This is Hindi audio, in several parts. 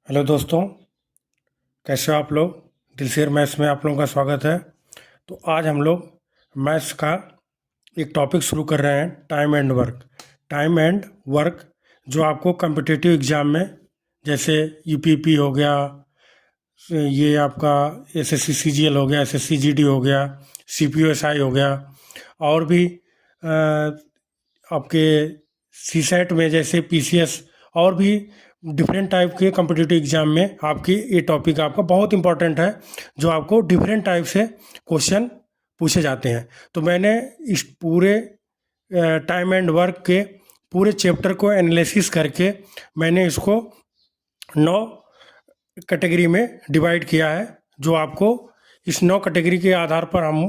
हेलो दोस्तों, कैसे हो आप लोग। दिलसेर मैथ्स में आप लोगों का स्वागत है। तो आज हम लोग मैथ्स का एक टॉपिक शुरू कर रहे हैं, time and work. Time and work जो आपको कम्पिटिटिव एग्ज़ाम में, जैसे यूपीपी हो गया, ये आपका एसएससी सीजीएल हो गया, एसएससी जीडी हो गया, सीपीओएसआई हो गया, और भी आपके सीसेट में जैसे पीसीएस, और भी डिफरेंट टाइप के कम्पिटिटिव एग्जाम में आपकी ये टॉपिक आपका बहुत इंपॉर्टेंट है, जो आपको डिफरेंट टाइप से क्वेश्चन पूछे जाते हैं। तो मैंने इस पूरे टाइम एंड वर्क के पूरे चैप्टर को एनालिसिस करके मैंने इसको 9 कैटेगरी में डिवाइड किया है, जो आपको इस 9 कैटेगरी के आधार पर हम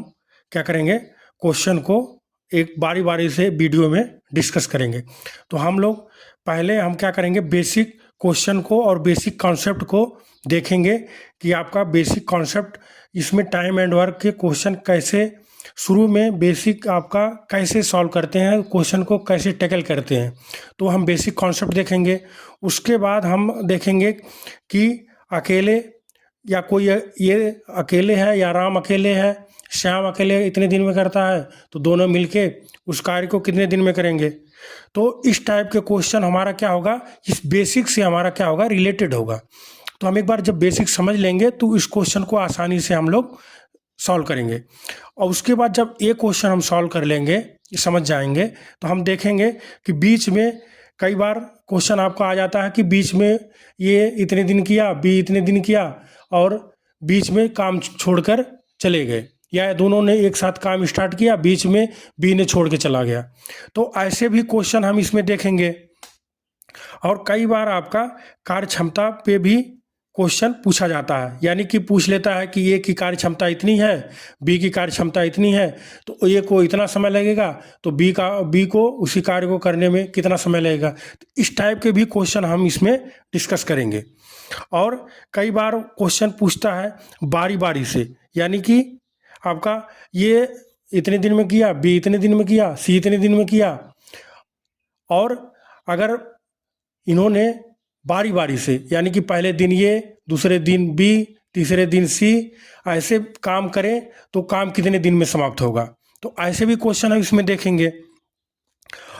क्या करेंगे, क्वेश्चन को एक बारी बारी से वीडियो में डिस्कस करेंगे। तो हम लोग पहले हम क्या करेंगे, बेसिक क्वेश्चन को और बेसिक कॉन्सेप्ट को देखेंगे कि आपका बेसिक कॉन्सेप्ट इसमें टाइम एंड वर्क के क्वेश्चन कैसे, शुरू में बेसिक आपका कैसे सॉल्व करते हैं, क्वेश्चन को कैसे टैकल करते हैं। तो हम बेसिक कॉन्सेप्ट देखेंगे। उसके बाद हम देखेंगे कि अकेले या कोई ये अकेले है या राम अकेले है, श्याम अकेले इतने दिन में करता है, तो दोनों मिलके उस कार्य को कितने दिन में करेंगे। तो इस टाइप के क्वेश्चन हमारा क्या होगा, इस बेसिक से हमारा क्या होगा, रिलेटेड होगा। तो हम एक बार जब बेसिक समझ लेंगे तो इस क्वेश्चन को आसानी से हम लोग सॉल्व करेंगे। और उसके बाद जब एक क्वेश्चन हम सॉल्व कर लेंगे, समझ जाएंगे, तो हम देखेंगे कि बीच में कई बार क्वेश्चन आपका आ जाता है कि बीच में ये इतने दिन किया, बी इतने दिन किया, और बीच में काम छोड़कर चले गए, या दोनों ने एक साथ काम स्टार्ट किया, बीच में बी ने छोड़ के चला गया। तो ऐसे भी क्वेश्चन हम इसमें देखेंगे। और कई बार आपका कार्य क्षमता पे भी क्वेश्चन पूछा जाता है, यानी कि पूछ लेता है कि ए की कार्य क्षमता इतनी है, बी की कार्य क्षमता इतनी है, तो ए को इतना समय लगेगा, तो बी को उसी कार्य को करने में कितना समय लगेगा। तो इस टाइप के भी क्वेश्चन हम इसमें डिस्कस करेंगे। और कई बार क्वेश्चन पूछता है बारी बारी से, यानी कि आपका ये इतने दिन में किया, बी इतने दिन में किया, सी इतने दिन में किया, और अगर इन्होंने बारी बारी से, यानी कि पहले दिन ये, दूसरे दिन बी, तीसरे दिन सी, ऐसे काम करें तो काम कितने दिन में समाप्त होगा। तो ऐसे भी क्वेश्चन हम इसमें देखेंगे।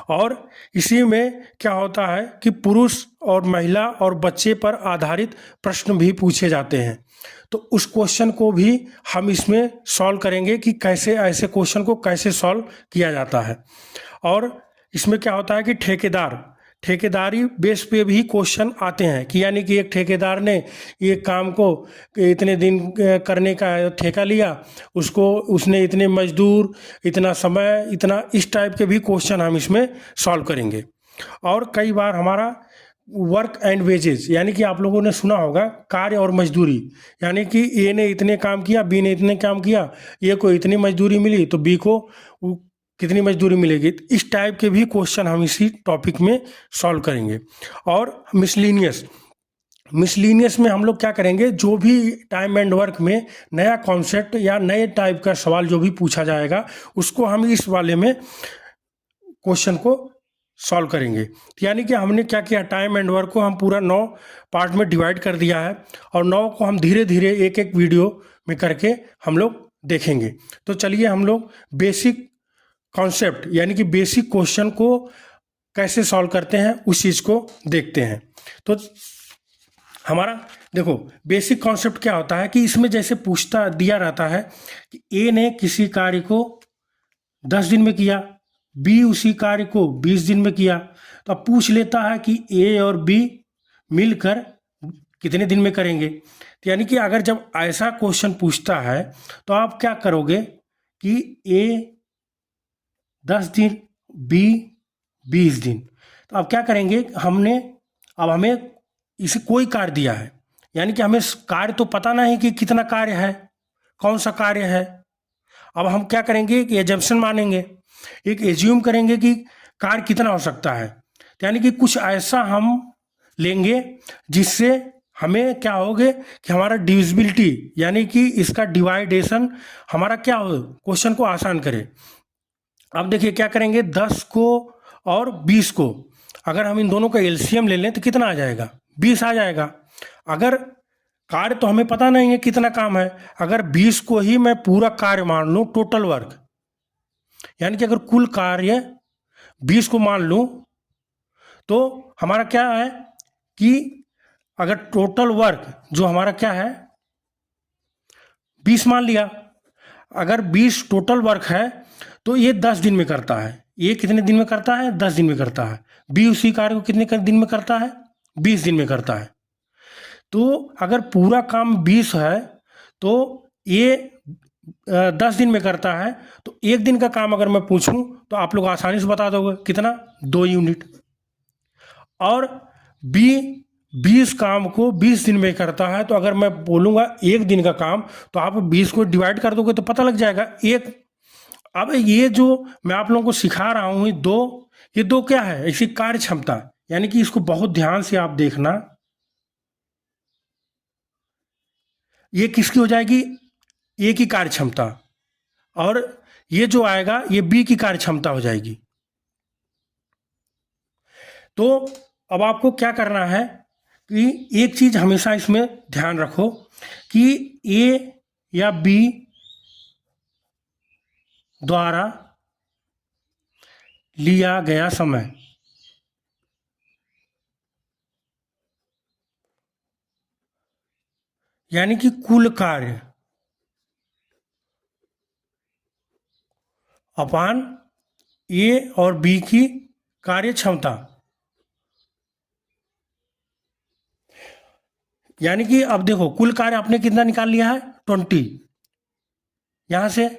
और इसी में क्या होता है कि पुरुष और महिला और बच्चे पर आधारित प्रश्न भी पूछे जाते हैं। तो उस क्वेश्चन को भी हम इसमें सॉल्व करेंगे कि कैसे ऐसे क्वेश्चन को कैसे सॉल्व किया जाता है। और इसमें क्या होता है कि ठेकेदारी बेस पे भी क्वेश्चन आते हैं, कि यानी कि एक ठेकेदार ने एक काम को इतने दिन करने का ठेका लिया, उसको उसने इतने मजदूर, इतना समय, इतना, इस टाइप के भी क्वेश्चन हम इसमें सॉल्व करेंगे। और कई बार हमारा वर्क एंड वेजेस, यानी कि आप लोगों ने सुना होगा कार्य और मजदूरी, यानी कि ए ने इतने काम किया, बी ने इतने काम किया, ए को इतनी मजदूरी मिली, तो बी को कितनी मजदूरी मिलेगी। इस टाइप के भी क्वेश्चन हम इसी टॉपिक में सॉल्व करेंगे। और मिसलीनियस में हम लोग क्या करेंगे, जो भी टाइम एंड वर्क में नया कॉन्सेप्ट या नए टाइप का सवाल जो भी पूछा जाएगा, उसको हम इस वाले में क्वेश्चन को सॉल्व करेंगे। यानी कि हमने क्या किया, टाइम एंड वर्क को हम पूरा 9 पार्ट में डिवाइड कर दिया है, और 9 को हम धीरे धीरे एक एक वीडियो में करके हम लोग देखेंगे। तो चलिए हम लोग बेसिक कॉन्सेप्ट, यानी कि बेसिक क्वेश्चन को कैसे सॉल्व करते हैं उस चीज़ को देखते हैं। तो हमारा देखो बेसिक कॉन्सेप्ट क्या होता है कि इसमें जैसे पूछता दिया रहता है कि ए ने किसी कार्य को 10 दिन में किया, बी उसी कार्य को 20 दिन में किया, तो अब पूछ लेता है कि ए और बी मिलकर कितने दिन में करेंगे। तो यानी कि अगर जब ऐसा क्वेश्चन पूछता है तो आप क्या करोगे कि ए 10 दिन, बी 20 दिन, तो अब क्या करेंगे, अब हमें इसे कोई कार्य दिया है, यानी कि हमें कार्य तो पता नहीं कि कितना कार्य है, कौन सा कार्य है। अब हम क्या करेंगे, एक एजम्पशन मानेंगे, एक एज्यूम करेंगे कि कार्य कितना हो सकता है। यानी कि कुछ ऐसा हम लेंगे जिससे हमें क्या होगे कि हमारा डिविजिबिलिटी, यानी कि इसका डिवाइडेशन हमारा क्या हो, क्वेश्चन को आसान करे। अब देखिए क्या करेंगे, 10 को और 20 को अगर हम इन दोनों का एलसीएम ले लें तो कितना आ जाएगा, 20 आ जाएगा। अगर कार्य तो हमें पता नहीं है कितना काम है, अगर 20 को ही मैं पूरा कार्य मान लूँ, टोटल वर्क, यानी कि अगर कुल कार्य 20 को मान लूँ, तो हमारा क्या है कि अगर टोटल वर्क जो हमारा क्या है 20 मान लिया, अगर 20 टोटल वर्क है तो ये 10 दिन में करता है। ये कितने दिन में करता है? 10 दिन में करता है। बी उसी कार्य को कितने दिन में करता है? 20 दिन में करता है। तो अगर पूरा काम 20 है तो ये 10 दिन में करता है, तो एक दिन का काम अगर मैं पूछूं तो आप लोग आसानी से बता दोगे कितना? 2 यूनिट। और बी 20 काम को 20 दिन में करता है, तो अगर मैं बोलूँगा एक दिन का काम, तो आप 20 को डिवाइड कर दोगे तो पता लग जाएगा एक। अब ये जो मैं आप लोगों को सिखा रहा हूँ, ये दो क्या है? इसी कार्य क्षमता, यानी कि इसको बहुत ध्यान से आप देखना। ये किसकी हो जाएगी? ए की कार्य क्षमता, और ये जो आएगा ये बी की कार्य क्षमता हो जाएगी। तो अब आपको क्या करना है कि एक चीज हमेशा इसमें ध्यान रखो कि ए या बी द्वारा लिया गया समय, यानी कि कुल कार्य अपान ए और बी की कार्य क्षमता, यानी कि अब देखो कुल कार्य आपने कितना निकाल लिया है? 20 यहां से,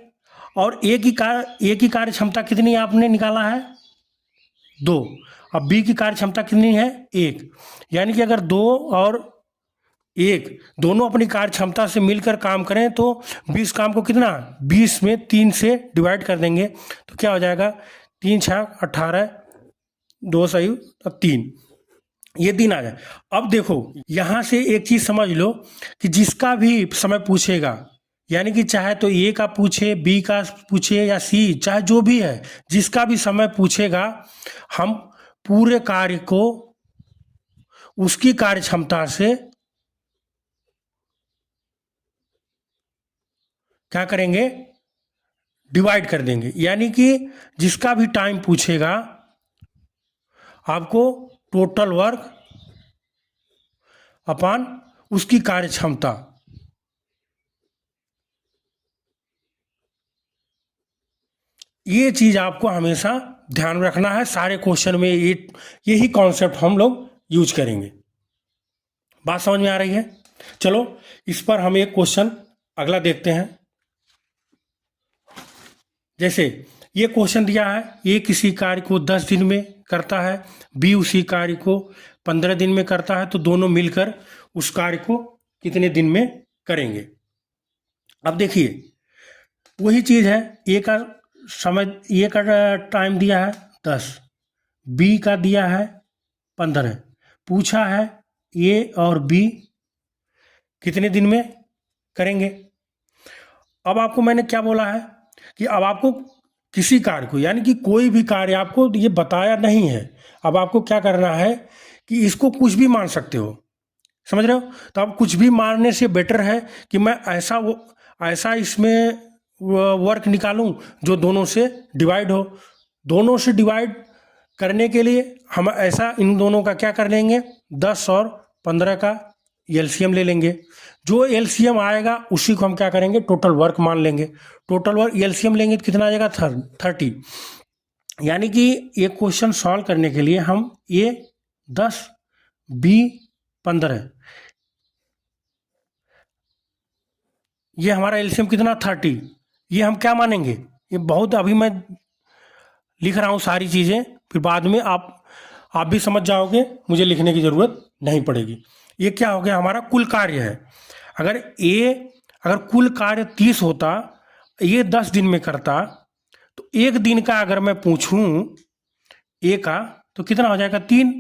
और ए की कार्य क्षमता कितनी आपने निकाला है? 2। अब बी की कार्य क्षमता कितनी है? 1। यानी कि अगर 2 और 1 दोनों अपनी कार्य क्षमता से मिलकर काम करें तो 20 काम को कितना? 20 में 3 से डिवाइड कर देंगे तो क्या हो जाएगा? 3 6 18, 2 सही 3, ये दिन आ जाए। अब देखो यहां से एक चीज समझ लो कि जिसका भी समय पूछेगा, यानी कि चाहे तो ए का पूछे, बी का पूछे या सी, चाहे जो भी है, जिसका भी समय पूछेगा, हम पूरे कार्य को उसकी कार्य क्षमता से क्या करेंगे? डिवाइड कर देंगे। यानी कि जिसका भी टाइम पूछेगा आपको टोटल वर्क अपान उसकी कार्य क्षमता, ये चीज आपको हमेशा ध्यान रखना है। सारे क्वेश्चन में यही कॉन्सेप्ट हम लोग यूज करेंगे। बात समझ में आ रही है? चलो इस पर हम एक क्वेश्चन अगला देखते हैं। जैसे ये क्वेश्चन दिया है, ए किसी कार्य को 10 दिन में करता है, बी उसी कार्य को 15 दिन में करता है, तो दोनों मिलकर उस कार्य को कितने दिन में करेंगे? अब देखिए वही चीज है, ए का समय, ए का टाइम दिया है 10, बी का दिया है 15, पूछा है ए और बी कितने दिन में करेंगे। अब आपको मैंने क्या बोला है कि अब आपको किसी कार्य को, यानी कि कोई भी कार्य आपको ये बताया नहीं है, अब आपको क्या करना है कि इसको कुछ भी मान सकते हो, समझ रहे हो? तो अब कुछ भी मानने से बेटर है कि मैं ऐसा इसमें वर्क निकालूं जो दोनों से डिवाइड हो। दोनों से डिवाइड करने के लिए हम ऐसा इन दोनों का क्या कर लेंगे? 10 और 15 का एलसीएम ले लेंगे। जो एलसीएम आएगा उसी को हम क्या करेंगे? टोटल वर्क मान लेंगे। टोटल वर्क एलसीएम लेंगे तो कितना आ जाएगा? 30। यानी कि ये क्वेश्चन सॉल्व करने के लिए हम ए 10 बी 15, ये हमारा एलसीएम कितना? 30। ये हम क्या मानेंगे? ये बहुत, अभी मैं लिख रहा हूँ सारी चीज़ें, फिर बाद में आप भी समझ जाओगे, मुझे लिखने की ज़रूरत नहीं पड़ेगी। ये क्या हो गया? हमारा कुल कार्य है। अगर कुल कार्य 30 होता, ये 10 दिन में करता, तो एक दिन का अगर मैं पूछूं ए का तो कितना हो जाएगा? 3,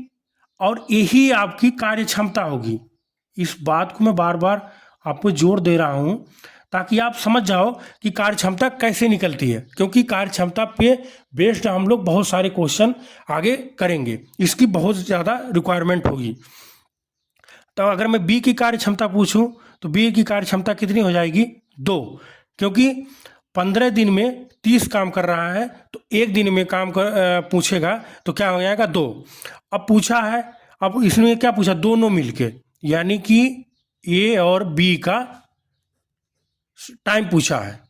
और यही आपकी कार्य क्षमता होगी। इस बात को मैं बार बार आपको जोर दे रहा हूं ताकि आप समझ जाओ कि कार्य क्षमता कैसे निकलती है, क्योंकि कार्य क्षमता पे बेस्ड हम लोग बहुत सारे क्वेश्चन आगे करेंगे, इसकी बहुत ज़्यादा रिक्वायरमेंट होगी। तो अगर मैं बी की कार्य क्षमता पूछूं तो बी की कार्य क्षमता कितनी हो जाएगी? 2, क्योंकि 15 दिन में 30 काम कर रहा है तो एक दिन में काम पूछेगा तो क्या हो जाएगा? 2। अब पूछा है, अब इसमें क्या पूछा? दोनों मिलके, यानी कि ए और बी का टाइम पूछा है,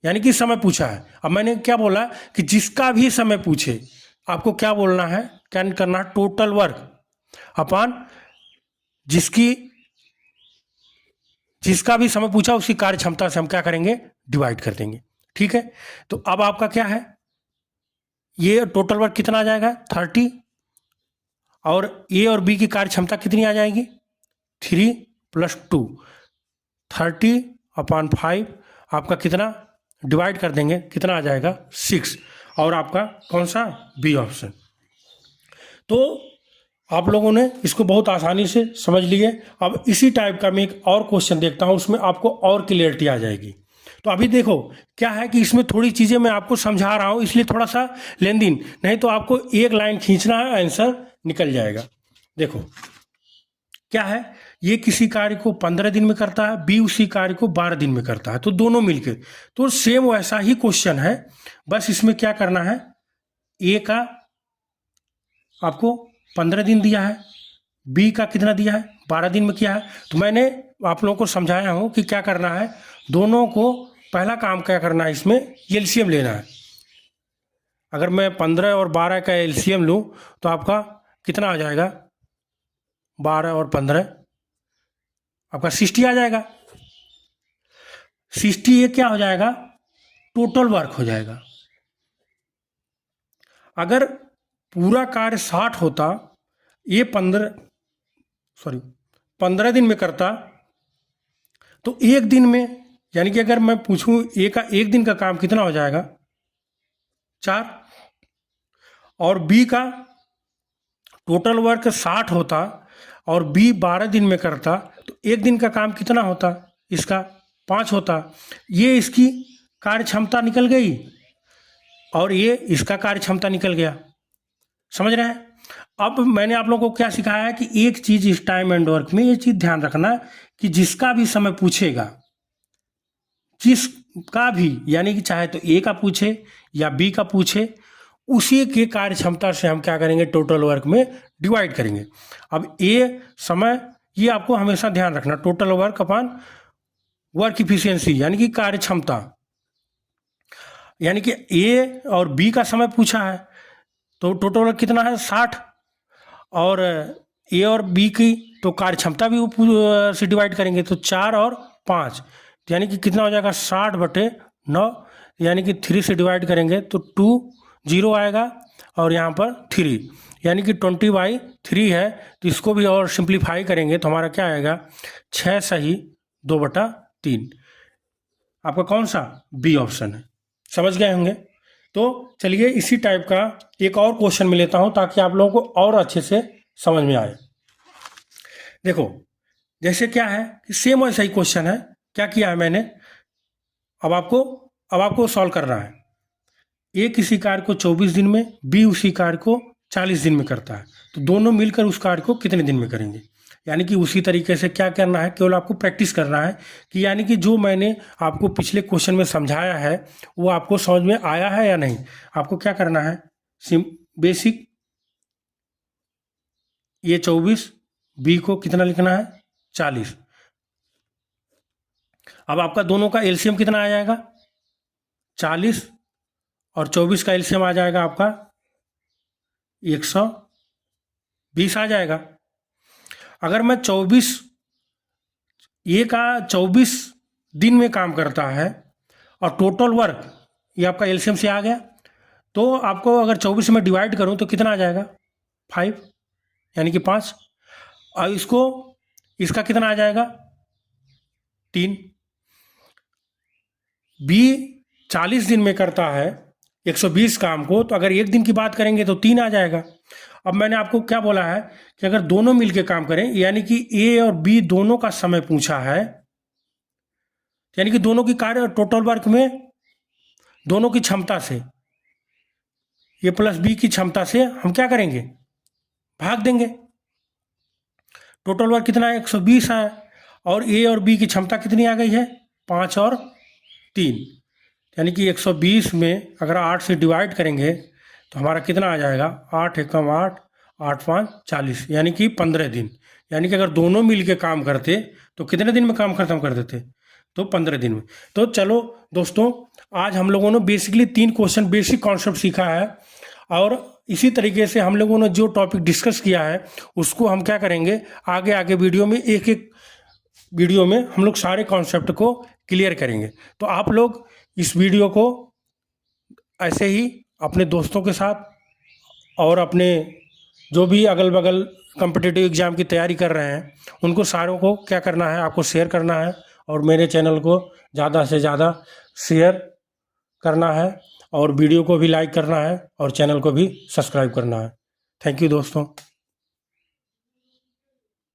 यानी कि समय पूछा है। अब मैंने क्या बोला कि जिसका भी समय पूछे आपको क्या बोलना है, क्या करना है? टोटल वर्क अपॉन जिसका भी समय पूछा उसकी कार्य क्षमता से हम क्या करेंगे? डिवाइड कर देंगे। ठीक है, तो अब आपका क्या है? ये टोटल वर्क कितना आ जाएगा? 30, और ए और बी की कार्य क्षमता कितनी आ जाएगी? 3 + 2, 30/5 आपका कितना? डिवाइड कर देंगे, कितना आ जाएगा? 6। और आपका कौन सा? B option. तो आप लोगों ने इसको बहुत आसानी से समझ लिए। अब इसी टाइप का मैं एक और क्वेश्चन देखता हूँ, उसमें आपको और क्लियरिटी आ जाएगी। तो अभी देखो क्या है कि इसमें थोड़ी चीज़ें मैं आपको समझा रहा हूँ, इसलिए थोड़ा सा लेंदी, नहीं तो आपको एक लाइन खींचना है, आंसर निकल जाएगा। देखो क्या है, ये किसी कार्य को 15 दिन में करता है, बी उसी कार्य को 12 दिन में करता है, तो दोनों मिलके तो सेम वैसा ही क्वेश्चन है, बस इसमें क्या करना है? ए का आपको 15 दिन दिया है, बी का कितना दिया है? 12 दिन में किया है। तो मैंने आप लोगों को समझाया हूँ कि क्या करना है, दोनों को पहला काम क्या करना है, इसमें एलसीएम लेना है। अगर मैं 15 और 12 का एलसीएम लूँ तो आपका कितना आ जाएगा? 12 और 15 आपका 60 आ जाएगा। 60 ये क्या हो जाएगा? टोटल वर्क हो जाएगा। अगर पूरा कार्य 60 होता, ये 15 दिन में करता, तो एक दिन में, यानी कि अगर मैं पूछूं ए का एक दिन का काम कितना हो जाएगा? 4। और बी का टोटल वर्क 60 होता और बी 12 दिन में करता, तो एक दिन का काम कितना होता? इसका 5 होता। ये इसकी कार्य क्षमता निकल गई और ये इसका कार्य क्षमता निकल गया। समझ रहे हैं? अब मैंने आप लोगों को क्या सिखाया है कि एक चीज इस टाइम एंड वर्क में, ये चीज ध्यान रखना कि जिसका भी समय पूछेगा, जिसका भी, यानी कि चाहे तो ए का पूछे या बी का पूछे, उसी के कार्य क्षमता से हम क्या करेंगे? टोटल वर्क में डिवाइड करेंगे। अब ए समय, ये आपको हमेशा ध्यान रखना, total work upon work efficiency, यानी कि कार्य क्षमता, यानी कि ए और बी का समय पूछा है तो टोटल वर्क कितना है? 60। और ए और बी की तो कार्य क्षमता भी से डिवाइड करेंगे तो 4 और 5, यानी कि कितना हो जाएगा? 60/9, यानी कि 3 से डिवाइड करेंगे तो 2 0 आएगा और यहाँ पर 3, यानी कि 20/3 है। तो इसको भी और सिंप्लीफाई करेंगे तो हमारा क्या आएगा? 6 सही 2/3। आपका कौन सा? बी ऑप्शन है। समझ गए होंगे? तो चलिए इसी टाइप का एक और क्वेश्चन में लेता हूँ ताकि आप लोगों को और अच्छे से समझ में आए। देखो जैसे क्या है कि सेम वैसा ही क्वेश्चन है, क्या किया है मैंने, अब आपको सॉल्व करना है। ए किसी कार्य को 24 दिन में, बी उसी कार्य को 40 दिन में करता है, तो दोनों मिलकर उस कार्य को कितने दिन में करेंगे? यानी कि उसी तरीके से क्या करना है, केवल आपको प्रैक्टिस करना है कि यानी कि जो मैंने आपको पिछले क्वेश्चन में समझाया है वो आपको समझ में आया है या नहीं। आपको क्या करना है, बेसिक, ये 24, बी को कितना लिखना है? 40। अब आपका दोनों का एलसीएम कितना आ जाएगा? 40 और 24 का एलसीएम आ जाएगा आपका 120 आ जाएगा। अगर मैं 24, ये का 24 दिन में काम करता है और टोटल वर्क, ये आपका एलसीएम से आ गया, तो आपको अगर 24 में डिवाइड करूं तो कितना आ जाएगा? 5, यानी कि 5। और इसका कितना आ जाएगा? 3। बी 40 दिन में करता है 120 काम को, तो अगर एक दिन की बात करेंगे तो 3 आ जाएगा। अब मैंने आपको क्या बोला है कि अगर दोनों मिलके काम करें, यानी कि ए और बी दोनों का समय पूछा है, यानी कि दोनों की कार्य टोटल वर्क में दोनों की क्षमता से, ए प्लस बी की क्षमता से हम क्या करेंगे? भाग देंगे। टोटल वर्क कितना है, 120 है। और ए और बी की क्षमता कितनी आ गई है, 5 और 3, यानी कि 120 में अगर 8 से डिवाइड करेंगे तो हमारा कितना आ जाएगा, 8 एकम 8, 8 5 40, यानी कि 15 दिन। यानी कि अगर दोनों मिल के काम करते तो कितने दिन में काम खत्म कर देते, तो 15 दिन में। तो चलो दोस्तों, आज हम लोगों ने बेसिकली 3 क्वेश्चन बेसिक कॉन्सेप्ट सीखा है, और इसी तरीके से हम लोगों ने जो टॉपिक डिस्कस किया है उसको हम क्या करेंगे, आगे आगे वीडियो में एक एक वीडियो में हम लोग सारे कॉन्सेप्ट को क्लियर करेंगे। तो आप लोग इस वीडियो को ऐसे ही अपने दोस्तों के साथ और अपने जो भी अगल बगल कॉम्पिटिटिव एग्ज़ाम की तैयारी कर रहे हैं उनको सारों को क्या करना है, आपको शेयर करना है, और मेरे चैनल को ज़्यादा से ज़्यादा शेयर करना है, और वीडियो को भी लाइक करना है, और चैनल को भी सब्सक्राइब करना है। थैंक यू दोस्तों।